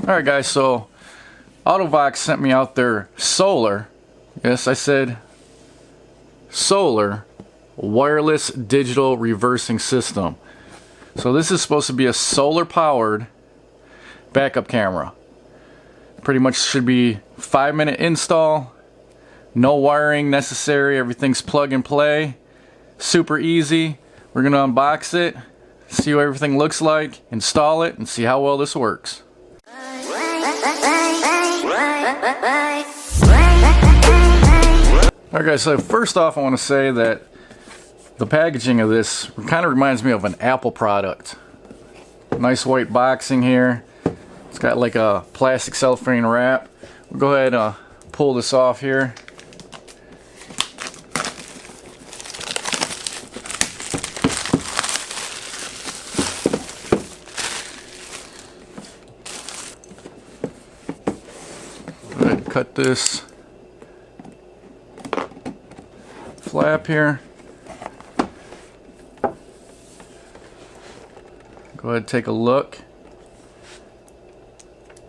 Alright guys, so AUTOVOX sent me out their solar, yes I said solar, wireless digital reversing system. So this is supposed to be a solar powered backup camera. Pretty much should be 5-minute install, no wiring necessary, everything's plug and play, super easy. We're going to unbox it, see what everything looks like, install it, and see how well this works. Alright guys, so first off I want to say that the packaging of this kind of reminds me of an Apple product. Nice white boxing here. It's got like a plastic cellophane wrap. We'll go ahead and pull this off here. Go ahead and cut this flap here. Go ahead and take a look.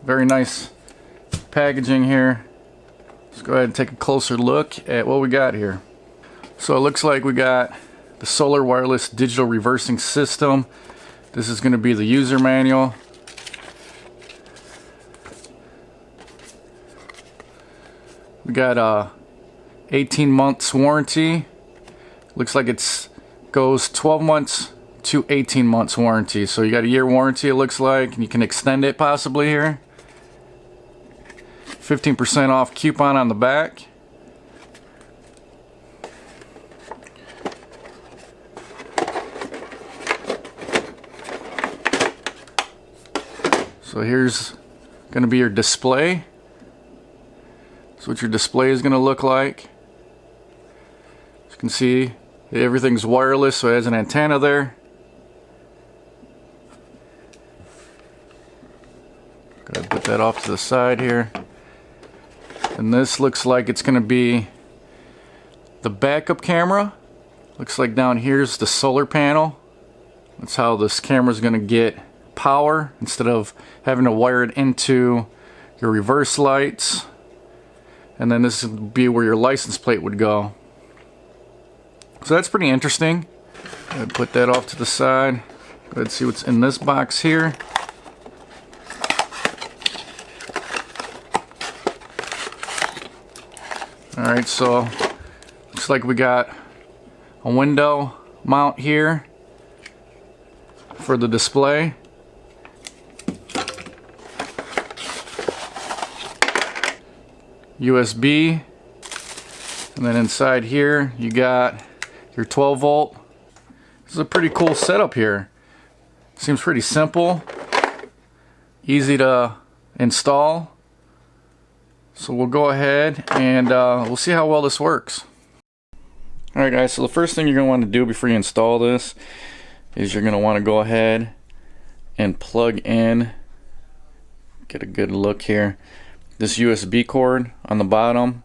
Very nice packaging here. Let's go ahead and take a closer look at what we got here. So it looks like we got the solar wireless digital reversing system. This is going to be the user manual. We got 18 months warranty. Looks like it's goes 12 months to 18 months warranty. So you got a year warranty it looks like, and you can extend it possibly here. 15% off coupon on the back. So here's going to be your display. That's what your display is going to look like. As you can see, everything's wireless, so it has an antenna there. Go ahead and put that off to the side here. And this looks like it's going to be the backup camera. Looks like down here's the solar panel. That's how this camera is going to get power instead of having to wire it into your reverse lights. And then this would be where your license plate would go. So that's pretty interesting. I'd put that off to the side. Go ahead and see what's in this box here. Alright, so looks like we got a window mount here for the display. USB, and then inside here you got your 12 volt. This is a pretty cool setup here. Seems pretty simple, easy to install. So we'll go ahead and we'll see how well this works. Alright guys, so the first thing you're going to want to do before you install this is you're going to want to go ahead and plug in, get a good look here, this USB cord on the bottom.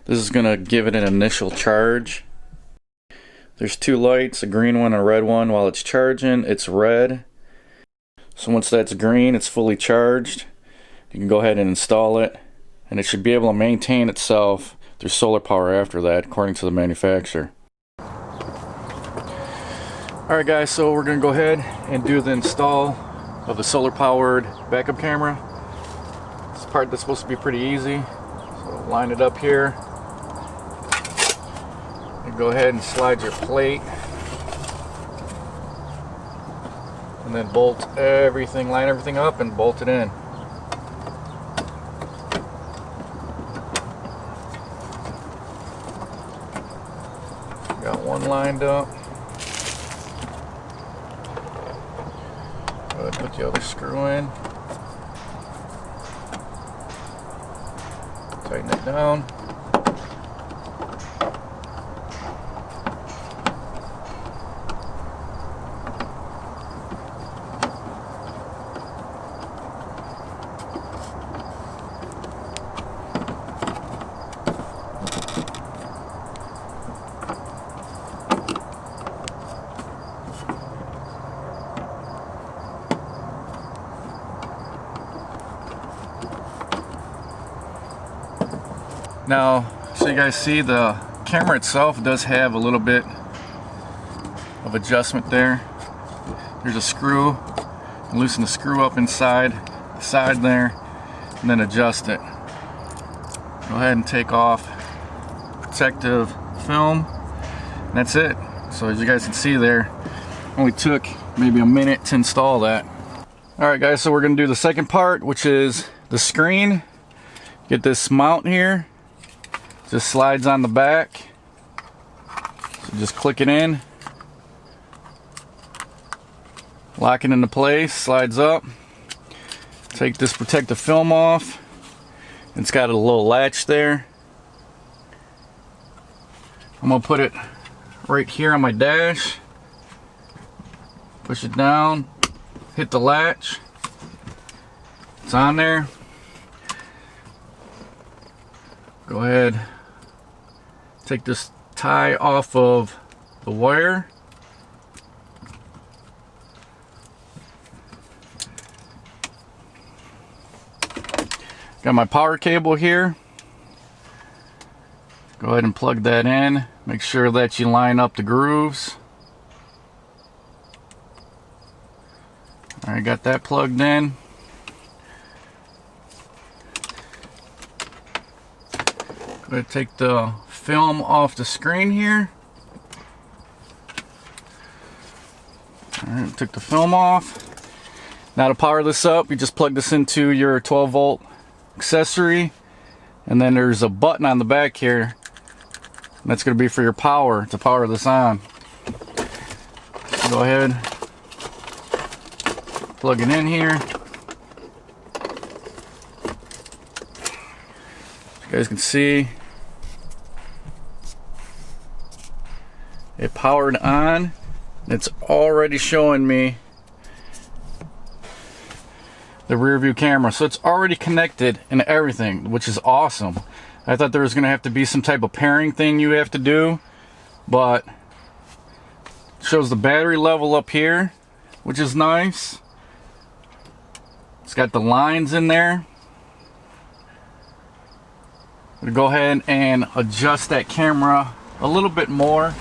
This is going to give it an initial charge. There's two lights, a green one and a red one. While it's charging, it's red. So once that's green, it's fully charged. You can go ahead and install it, and it should be able to maintain itself through solar power after that, according to the manufacturer. Alright guys, so we're going to go ahead and do the install of the solar powered backup camera. This part that's supposed to be pretty easy. So line it up here. And go ahead and slide your plate. And then bolt everything, line everything up and bolt it in. Got one lined up. Go ahead and put the other screw in. Tighten it down. Now, so you guys see, the camera itself does have a little bit of adjustment there. There's a screw. Loosen the screw up inside the side there, and then adjust it. Go ahead and take off protective film. And that's it. So as you guys can see there, only took maybe a minute to install that. Alright guys, so we're going to do the second part, which is the screen. Get this mount here. Just slides on the back. So just click it in. Lock it into place, slides up. Take this protective film off. It's got a little latch there. I'm going to put it right here on my dash. Push it down. Hit the latch. It's on there. Go ahead. Take this tie off of the wire. Got my power cable here. Go ahead and plug that in. Make sure that you line up the grooves. Alright, got that plugged in. Go ahead and take the film off the screen here. Alright, took the film off. Now to power this up, you just plug this into your 12 volt accessory, and then there's a button on the back here, and that's going to be for your power, to power this on. So go ahead, plug it in here. You guys can see it powered on. It's already showing me the rear view camera, so it's already connected and everything, which is awesome. I thought there was going to have to be some type of pairing thing you have to do, but it shows the battery level up here, which is nice. It's got the lines in there. I'm going to go ahead and adjust that camera a little bit more.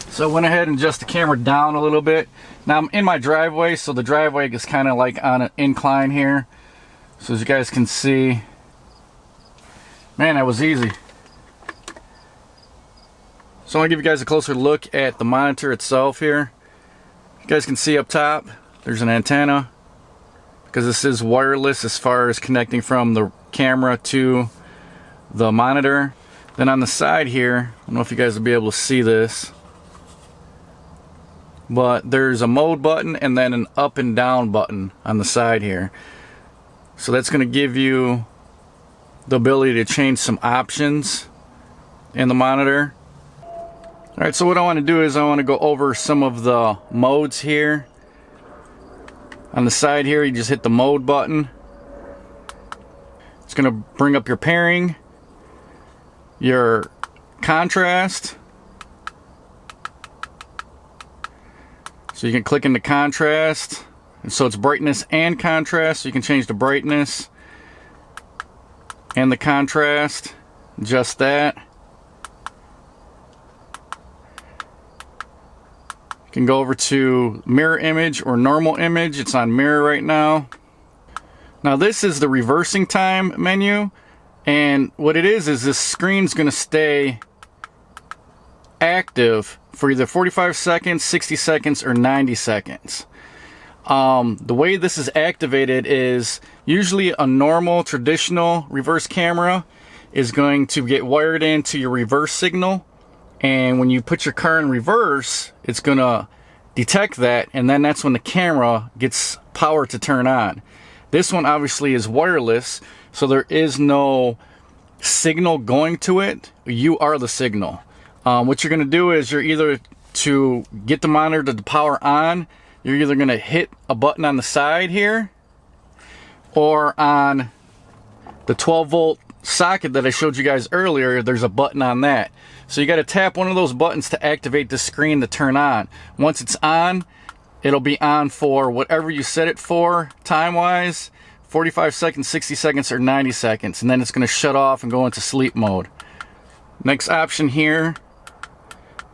So I went ahead and adjusted the camera down a little bit. Now I'm in my driveway, so the driveway is kind of like on an incline here. So as you guys can see, man, that was easy. So I'll give you guys a closer look at the monitor itself here. You guys can see up top, there's an antenna, because this is wireless as far as connecting from the camera to the monitor. Then on the side here, I don't know if you guys will be able to see this, but there's a mode button and then an up and down button on the side here. So that's going to give you the ability to change some options in the monitor. Alright, so what I want to do is I want to go over some of the modes here. On the side here, you just hit the mode button. It's going to bring up your pairing, your contrast. So you can click into contrast, and so it's brightness and contrast, so you can change the brightness and the contrast, just that. You can go over to mirror image or normal image. It's on mirror right now. Now this is the reversing time menu, and what it is this screen's going to stay active for either 45 seconds, 60 seconds, or 90 seconds. The way this is activated is usually a normal, traditional reverse camera is going to get wired into your reverse signal, and when you put your car in reverse, it's going to detect that, and then that's when the camera gets power to turn on. This one obviously is wireless, so there is no signal going to it. You are the signal. What you're going to do is you're either, to get the monitor to power on, you're either going to hit a button on the side here or on the 12 volt socket that I showed you guys earlier, there's a button on that. So you got to tap one of those buttons to activate the screen to turn on. Once it's on, it'll be on for whatever you set it for time-wise, 45 seconds, 60 seconds, or 90 seconds. And then it's going to shut off and go into sleep mode. Next option here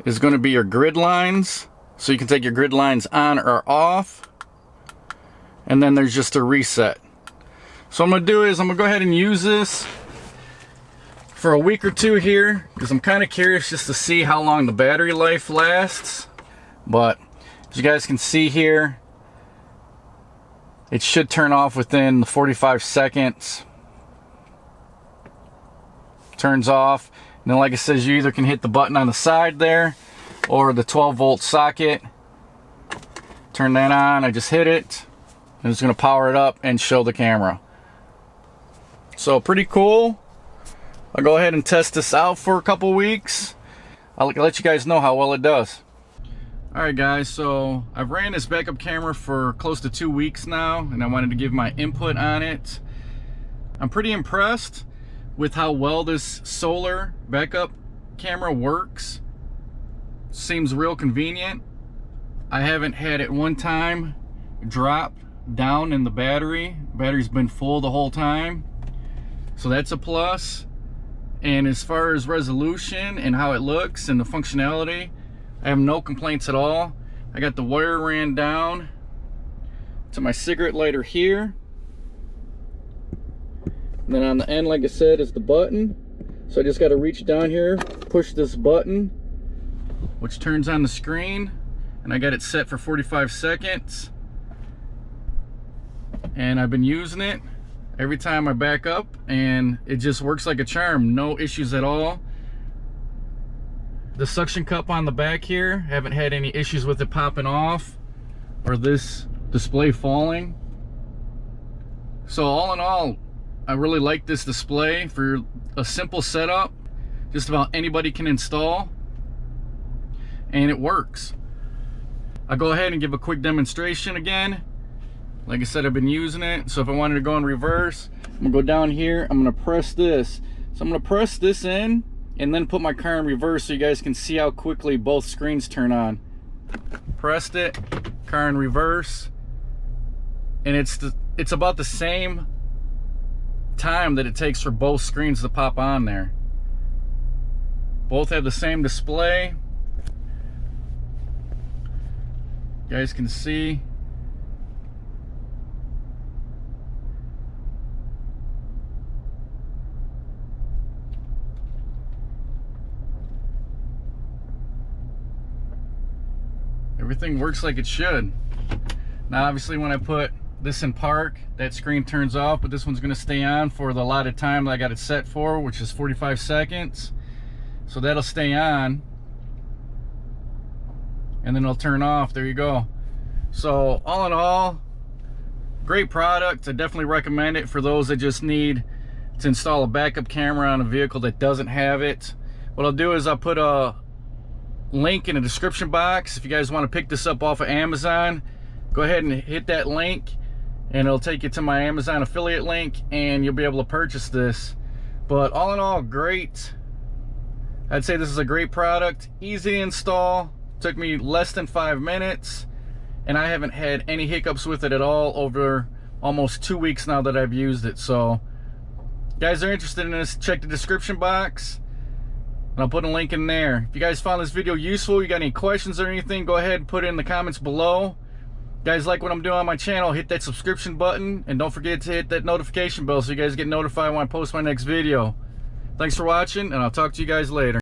is going to be your grid lines. So you can take your grid lines on or off. And then there's just a reset. So what I'm going to do is I'm going to go ahead and use this for a week or two here, because I'm kind of curious just to see how long the battery life lasts. But as you guys can see here, it should turn off within the 45 seconds. Turns off. And then like I said, you either can hit the button on the side there or the 12-volt socket. Turn that on. I just hit it. And it's going to power it up and show the camera. So pretty cool. I'll go ahead and test this out for a couple weeks. I'll let you guys know how well it does. Alright guys, so I've ran this backup camera for close to 2 weeks now, and I wanted to give my input on it. I'm pretty impressed with how well this solar backup camera works. Seems real convenient. I haven't had it one time drop down in the battery. Battery's been full the whole time, so that's a plus. And as far as resolution and how it looks and the functionality, I have no complaints at all. I got the wire ran down to my cigarette lighter here. And then on the end, like I said, is the button. So I just got to reach down here, push this button, which turns on the screen. And I got it set for 45 seconds. And I've been using it every time I back up, and it just works like a charm. No issues at all. The suction cup on the back here, haven't had any issues with it popping off or this display falling. So all in all, I really like this display. For a simple setup, just about anybody can install, and it works. I'll go ahead and give a quick demonstration again. Like I said, I've been using it. So if I wanted to go in reverse, I'm gonna go down here, I'm gonna press this. So I'm gonna press this in and then put my car in reverse so you guys can see how quickly both screens turn on. Pressed it, car in reverse, and it's about the same time that it takes for both screens to pop on there. Both have the same display. You guys can see. Everything works like it should. Now obviously when I put this in park, that screen turns off, but this one's going to stay on for the allotted time that I got it set for, which is 45 seconds. So that'll stay on, and then it'll turn off. There you go. So all in all, great product. I definitely recommend it for those that just need to install a backup camera on a vehicle that doesn't have it. What I'll do is I'll put a link in the description box. If you guys want to pick this up off of Amazon, go ahead and hit that link and it'll take you to my Amazon affiliate link, and you'll be able to purchase this. But all in all, great. I'd say this is a great product. Easy to install. Took me less than 5 minutes, and I haven't had any hiccups with it at all over almost 2 weeks now that I've used it. So guys are interested in this, check the description box, and I'll put a link in there. If you guys found this video useful, you got any questions or anything, go ahead and put it in the comments below. If you guys like what I'm doing on my channel, hit that subscription button, and don't forget to hit that notification bell so you guys get notified when I post my next video. Thanks for watching, and I'll talk to you guys later.